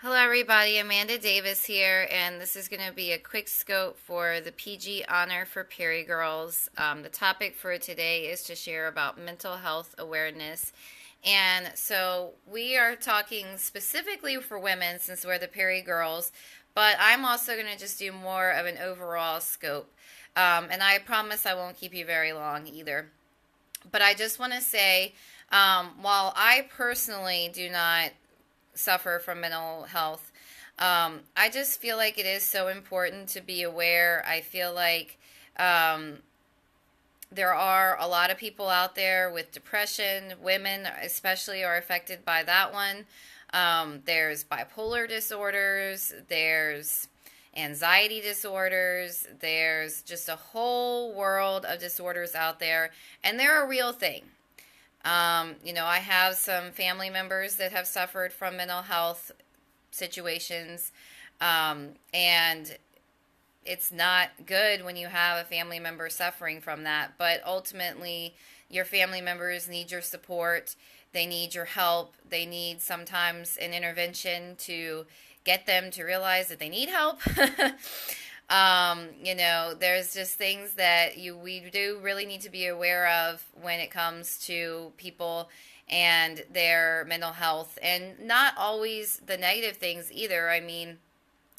Hello, everybody. Amanda Davis here, and this is going to be a quick scope for the PG Honor for Perry Girls. The topic for today is to share about mental health awareness. And so we are talking specifically for women since we're the Perry Girls, but I'm also going to just do more of an overall scope. And I promise I won't keep you very long either. But I just want to say, while I personally do not suffer from mental health. I just feel like it is so important to be aware. I feel like there are a lot of people out there with depression. Women, especially, are affected by that one. There's bipolar disorders, there's anxiety disorders, there's just a whole world of disorders out there, and they're a real thing. I have some family members that have suffered from mental health situations, and it's not good when you have a family member suffering from that. But ultimately, your family members need your support. They need your help. They need sometimes an intervention to get them to realize that they need help. There's just things that we do really need to be aware of when it comes to people and their mental health, and not always the negative things either. I mean,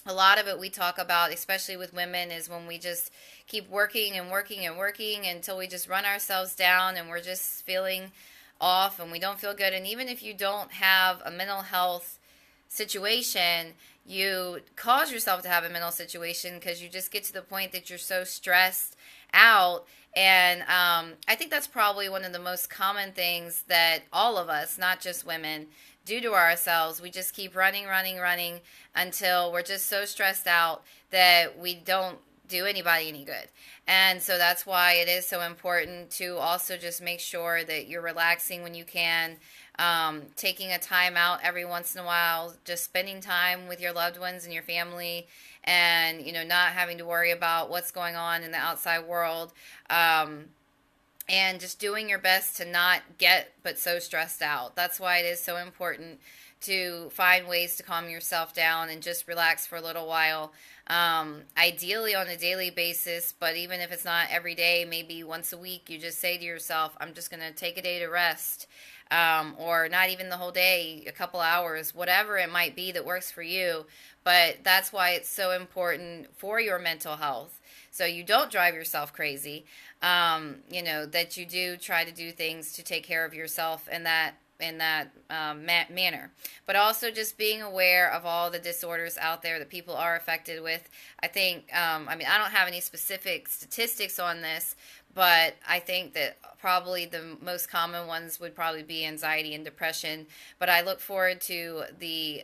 a lot of it we talk about, especially with women, is when we just keep working and working and working until we just run ourselves down and we're just feeling off and we don't feel good. And even if you don't have a mental health situation, you cause yourself to have a mental situation because you just get to the point that you're so stressed out. And I think that's probably one of the most common things that all of us, not just women, do to ourselves. We just keep running until we're just so stressed out that we don't do anybody any good. And so that's why it is so important to also just make sure that you're relaxing when you can, taking a time out every once in a while, just spending time with your loved ones and your family, and not having to worry about what's going on in the outside world, and just doing your best to not get but so stressed out. That's why it is so important to find ways to calm yourself down and just relax for a little while, ideally on a daily basis. But even if it's not every day, maybe once a week, you just say to yourself, I'm just going to take a day to rest, or not even the whole day, a couple hours, whatever it might be that works for you. But that's why it's so important for your mental health, so you don't drive yourself crazy, that you do try to do things to take care of yourself in that manner. But also just being aware of all the disorders out there that people are affected with. I think, I don't have any specific statistics on this, but I think that probably the most common ones would probably be anxiety and depression. But I look forward to the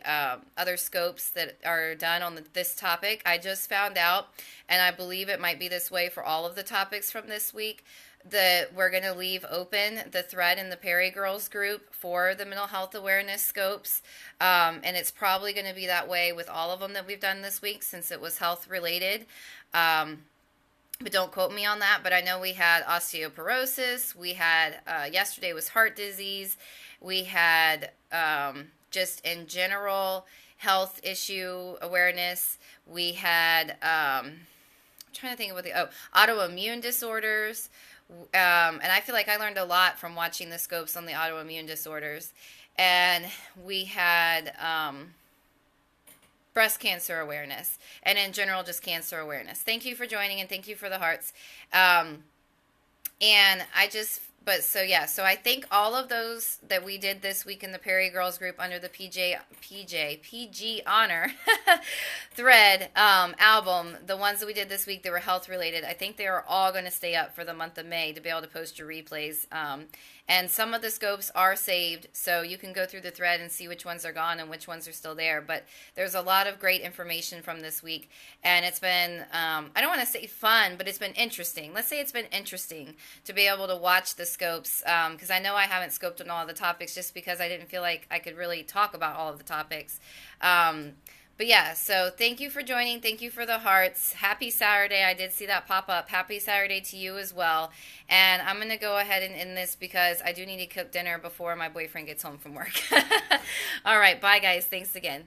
other scopes that are done on this topic. I just found out, and I believe it might be this way for all of the topics from this week, that we're going to leave open the thread in the Perry Girls group for the mental health awareness scopes. And it's probably going to be that way with all of them that we've done this week since it was health related. But don't quote me on that. But I know we had osteoporosis. We had, yesterday was heart disease. We had just in general health issue awareness. We had, I'm trying to think of autoimmune disorders. And I feel like I learned a lot from watching the scopes on the autoimmune disorders. And we had breast cancer awareness, and in general, just cancer awareness. Thank you for joining, and thank you for the hearts. So I think all of those that we did this week in the Perry Girls group under the PG Honor thread album, the ones that we did this week that were health related, I think they are all going to stay up for the month of May to be able to post your replays. And some of the scopes are saved, so you can go through the thread and see which ones are gone and which ones are still there. But there's a lot of great information from this week, and it's been, I don't want to say fun, but it's been interesting. Let's say it's been interesting to be able to watch the scopes, because I know I haven't scoped on all the topics just because I didn't feel like I could really talk about all of the topics. But yeah, so thank you for joining. Thank you for the hearts. Happy Saturday. I did see that pop up. Happy Saturday to you as well. And I'm going to go ahead and end this because I do need to cook dinner before my boyfriend gets home from work. All right. Bye, guys. Thanks again.